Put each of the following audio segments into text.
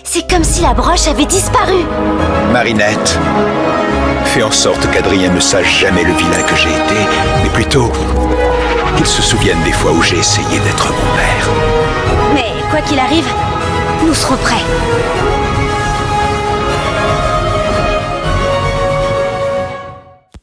C'est comme si la broche avait disparu. Marinette, fais en sorte qu'Adrien ne sache jamais le vilain que j'ai été, mais plutôt qu'il se souvienne des fois où j'ai essayé d'être mon père. Mais quoi qu'il arrive, nous serons prêts.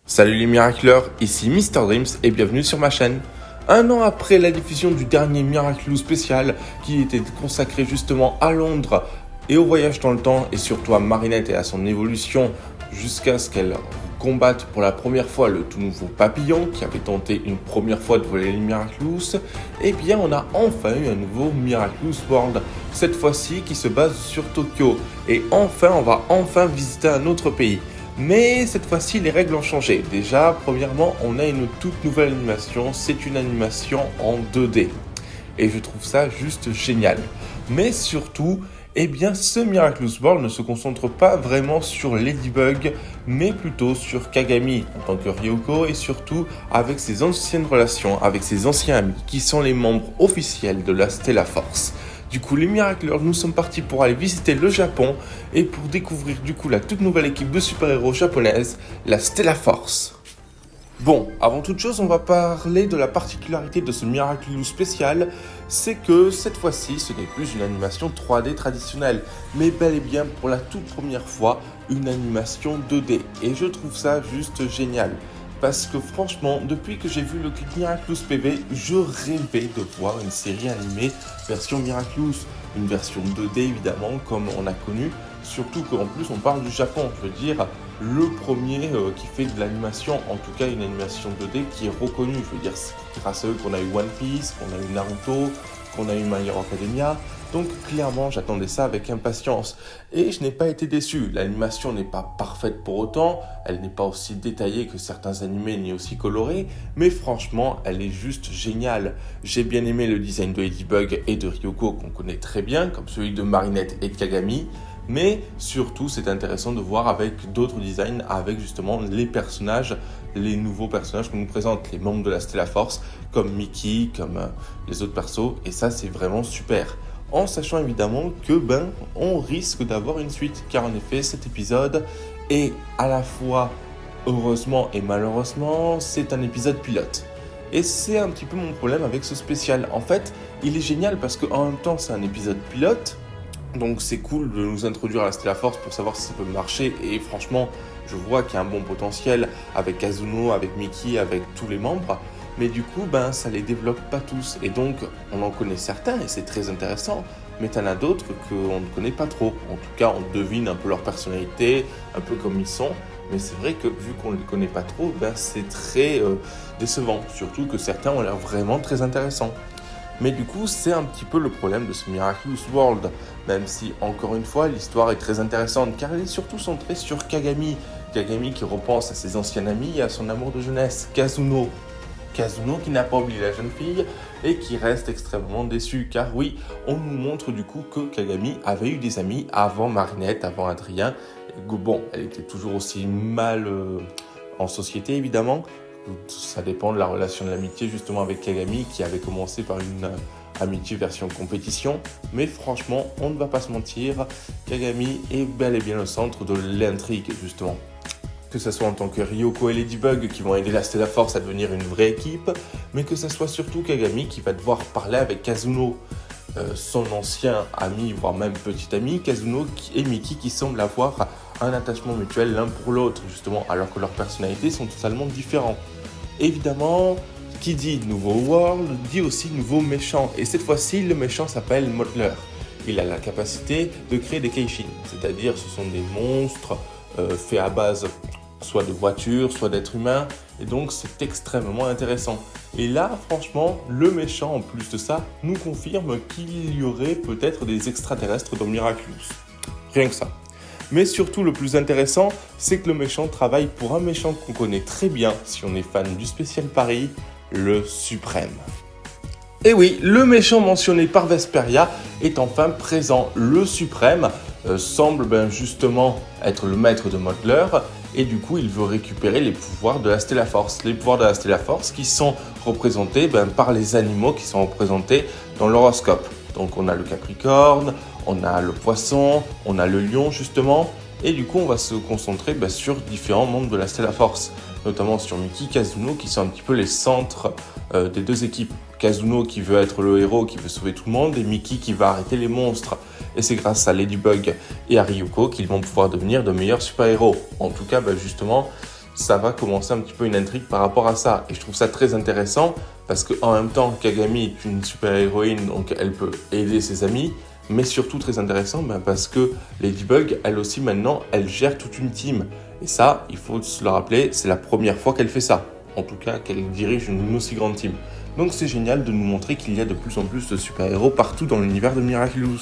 Salut les miracleurs, ici Mr Dreams et bienvenue sur ma chaîne. Un an après la diffusion du dernier Miraculous spécial qui était consacré justement à Londres et au voyage dans le temps et surtout à Marinette et à son évolution jusqu'à ce qu'elle combatte pour la première fois le tout nouveau papillon qui avait tenté une première fois de voler les Miraculous, eh bien on a enfin eu un nouveau Miraculous World, cette fois-ci qui se base sur Tokyo et enfin on va visiter un autre pays. Mais cette fois-ci, les règles ont changé. Déjà, premièrement, on a une toute nouvelle animation. C'est une animation en 2D. Et je trouve ça juste génial. Mais surtout, eh bien, ce Miraculous World ne se concentre pas vraiment sur Ladybug, mais plutôt sur Kagami en tant que Ryoko et surtout avec ses anciennes relations, avec ses anciens amis, qui sont les membres officiels de la Stella Force. Du coup, les miracleurs, nous sommes partis pour aller visiter le Japon et pour découvrir du coup la toute nouvelle équipe de super-héros japonaise, la Stella Force. Bon, avant toute chose, on va parler de la particularité de ce Miraculous spécial, c'est que cette fois-ci, ce n'est plus une animation 3D traditionnelle, mais bel et bien pour la toute première fois, une animation 2D. Et je trouve ça juste génial. Parce que franchement, depuis que j'ai vu le Miraculous PV, je rêvais de voir une série animée version Miraculous. Une version 2D évidemment, comme on a connu. Surtout qu'en plus on parle du Japon. Je veux dire, le premier qui fait de l'animation, en tout cas une animation 2D qui est reconnue. Je veux dire, c'est grâce à eux qu'on a eu One Piece, qu'on a eu Naruto, qu'on a eu My Hero Academia. Donc clairement, j'attendais ça avec impatience. Et je n'ai pas été déçu. L'animation n'est pas parfaite pour autant. Elle n'est pas aussi détaillée que certains animés, ni aussi colorée. Mais franchement, elle est juste géniale. J'ai bien aimé le design de Ladybug et de Ryoko qu'on connaît très bien, comme celui de Marinette et de Kagami. Mais surtout, c'est intéressant de voir avec d'autres designs, avec justement les personnages, les nouveaux personnages qu'on nous présente, les membres de la Stella Force, comme Mickey, comme les autres persos. Et ça, c'est vraiment super. En sachant évidemment que on risque d'avoir une suite, car en effet cet épisode est à la fois heureusement et malheureusement c'est un épisode pilote. Et c'est un petit peu mon problème avec ce spécial. En fait, il est génial parce qu'en même temps c'est un épisode pilote, donc c'est cool de nous introduire à la Stella Force pour savoir si ça peut marcher. Et franchement, je vois qu'il y a un bon potentiel avec Kazuno, avec Mickey, avec tous les membres. Mais du coup, ça les développe pas tous. Et donc, on en connaît certains et c'est très intéressant. Mais t'en as d'autres qu'on ne connaît pas trop. En tout cas, on devine un peu leur personnalité, un peu comme ils sont. Mais c'est vrai que vu qu'on ne les connaît pas trop, c'est très décevant. Surtout que certains ont l'air vraiment très intéressants. Mais du coup, c'est un petit peu le problème de ce Miraculous World. Même si, encore une fois, l'histoire est très intéressante. Car elle est surtout centrée sur Kagami. Kagami qui repense à ses anciens amis et à son amour de jeunesse, Kazuno. Kazuno qui n'a pas oublié la jeune fille et qui reste extrêmement déçu car oui, on nous montre du coup que Kagami avait eu des amis avant Marinette, avant Adrien. Et bon, elle était toujours aussi mal en société évidemment. Ça dépend de la relation de l'amitié justement avec Kagami qui avait commencé par une amitié version compétition. Mais franchement, on ne va pas se mentir, Kagami est bel et bien le centre de l'intrigue justement. Que ce soit en tant que Ryoko et Ladybug qui vont aider la Stella Force à devenir une vraie équipe, mais que ce soit surtout Kagami qui va devoir parler avec Kazuno, son ancien ami, voire même petit ami, Kazuno et Mickey qui semblent avoir un attachement mutuel l'un pour l'autre, justement, alors que leurs personnalités sont totalement différentes. Évidemment, qui dit nouveau world, dit aussi nouveau méchant, et cette fois-ci, le méchant s'appelle Mottler. Il a la capacité de créer des Keishin, c'est-à-dire ce sont des monstres faits à base soit de voitures, soit d'êtres humains, et donc c'est extrêmement intéressant. Et là, franchement, le méchant, en plus de ça, nous confirme qu'il y aurait peut-être des extraterrestres dans Miraculous. Rien que ça. Mais surtout, le plus intéressant, c'est que le méchant travaille pour un méchant qu'on connaît très bien, si on est fan du spécial Paris, le Suprême. Et oui, le méchant mentionné par Vesperia est enfin présent. Le Suprême semble justement être le maître de Mottler, et du coup il veut récupérer les pouvoirs de la Stella Force. Les pouvoirs de la Stella Force qui sont représentés par les animaux qui sont représentés dans l'horoscope. Donc on a le Capricorne, on a le poisson, on a le lion justement. Et du coup, on va se concentrer sur différents membres de la Stellar Force, notamment sur Mickey, Kazuno, qui sont un petit peu les centres des deux équipes. Kazuno qui veut être le héros, qui veut sauver tout le monde, et Mickey qui va arrêter les monstres. Et c'est grâce à Ladybug et à Ryuko qu'ils vont pouvoir devenir de meilleurs super-héros. En tout cas, justement, ça va commencer un petit peu une intrigue par rapport à ça. Et je trouve ça très intéressant, parce qu'en même temps, Kagami est une super-héroïne, donc elle peut aider ses amis, mais surtout très intéressant parce que Ladybug, elle aussi maintenant, elle gère toute une team. Et ça, il faut se le rappeler, c'est la première fois qu'elle fait ça. En tout cas, qu'elle dirige une aussi grande team. Donc c'est génial de nous montrer qu'il y a de plus en plus de super-héros partout dans l'univers de Miraculous.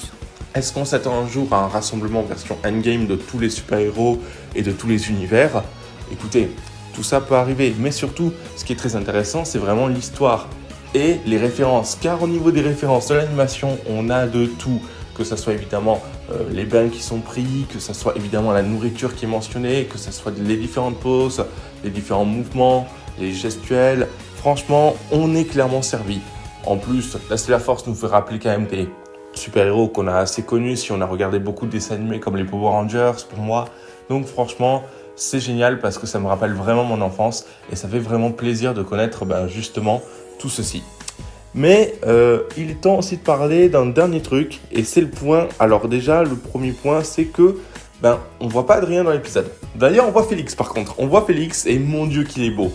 Est-ce qu'on s'attend un jour à un rassemblement version endgame de tous les super-héros et de tous les univers ? Écoutez, tout ça peut arriver, mais surtout, ce qui est très intéressant, c'est vraiment l'histoire et les références. Car au niveau des références de l'animation, on a de tout. Que ce soit évidemment les bains qui sont pris, que ce soit évidemment la nourriture qui est mentionnée, que ce soit les différentes poses, les différents mouvements, les gestuels. Franchement, on est clairement servi. En plus, la Stellar Force nous fait rappeler quand même des super-héros qu'on a assez connus si on a regardé beaucoup de dessins animés comme les Power Rangers pour moi. Donc franchement, c'est génial parce que ça me rappelle vraiment mon enfance et ça fait vraiment plaisir de connaître justement tout ceci. Mais il est temps aussi de parler d'un dernier truc et c'est le point. Alors déjà, le premier point, c'est que on voit pas Adrien dans l'épisode. D'ailleurs, on voit Félix par contre. On voit Félix et mon Dieu qu'il est beau.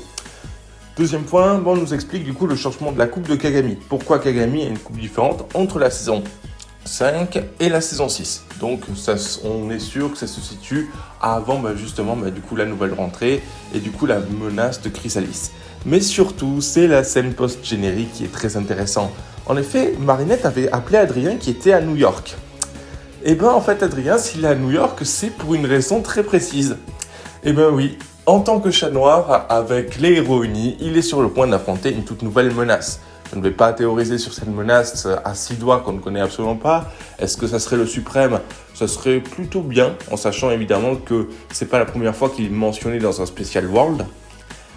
Deuxième point, on nous explique du coup le changement de la coupe de Kagami. Pourquoi Kagami a une coupe différente entre la saison 5 et la saison 6. Donc ça, on est sûr que ça se situe avant justement du coup la nouvelle rentrée et du coup la menace de Chrysalis. Mais surtout, c'est la scène post-générique qui est très intéressante. En effet, Marinette avait appelé Adrien qui était à New York. Et en fait, Adrien, s'il est à New York, c'est pour une raison très précise. Oui, en tant que chat noir, avec les héros unis, il est sur le point d'affronter une toute nouvelle menace. Je ne vais pas théoriser sur cette menace à 6 doigts qu'on ne connaît absolument pas. Est-ce que ça serait le suprême ? Ça serait plutôt bien, en sachant évidemment que c'est pas la première fois qu'il est mentionné dans un Special World.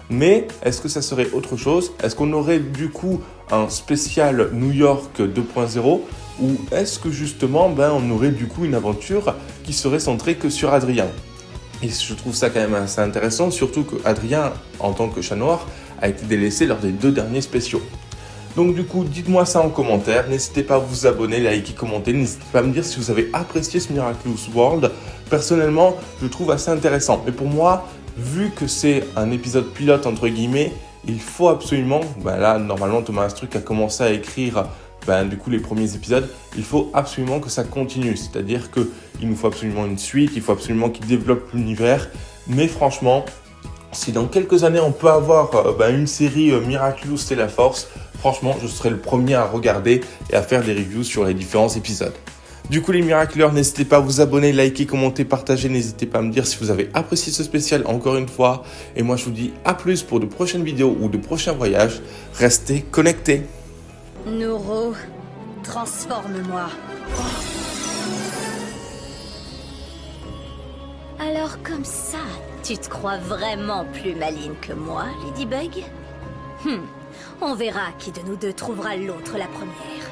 Mais est-ce que ça serait autre chose ? Est-ce qu'on aurait du coup un spécial New York 2.0 ? Ou est-ce que justement on aurait du coup une aventure qui serait centrée que sur Adrien ? Et je trouve ça quand même assez intéressant, surtout que Adrien, en tant que chat noir, a été délaissé lors des 2 derniers spéciaux. Donc du coup, dites-moi ça en commentaire, n'hésitez pas à vous abonner, liker, commenter, n'hésitez pas à me dire si vous avez apprécié ce Miraculous World. Personnellement, je le trouve assez intéressant. Mais pour moi, vu que c'est un épisode pilote entre guillemets, il faut absolument, là normalement Thomas Astruc a commencé à écrire du coup les premiers épisodes, il faut absolument que ça continue, c'est-à-dire qu'il nous faut absolument une suite, il faut absolument qu'il développe l'univers, mais franchement, si dans quelques années on peut avoir une série Miraculous Stellar Force, franchement je serai le premier à regarder et à faire des reviews sur les différents épisodes. Du coup les Miraculeurs, n'hésitez pas à vous abonner, liker, commenter, partager, n'hésitez pas à me dire si vous avez apprécié ce spécial encore une fois, et moi je vous dis à plus pour de prochaines vidéos ou de prochains voyages, restez connectés. Noro, transforme-moi. Alors comme ça, tu te crois vraiment plus maligne que moi, Ladybug ? On verra qui de nous deux trouvera l'autre la première.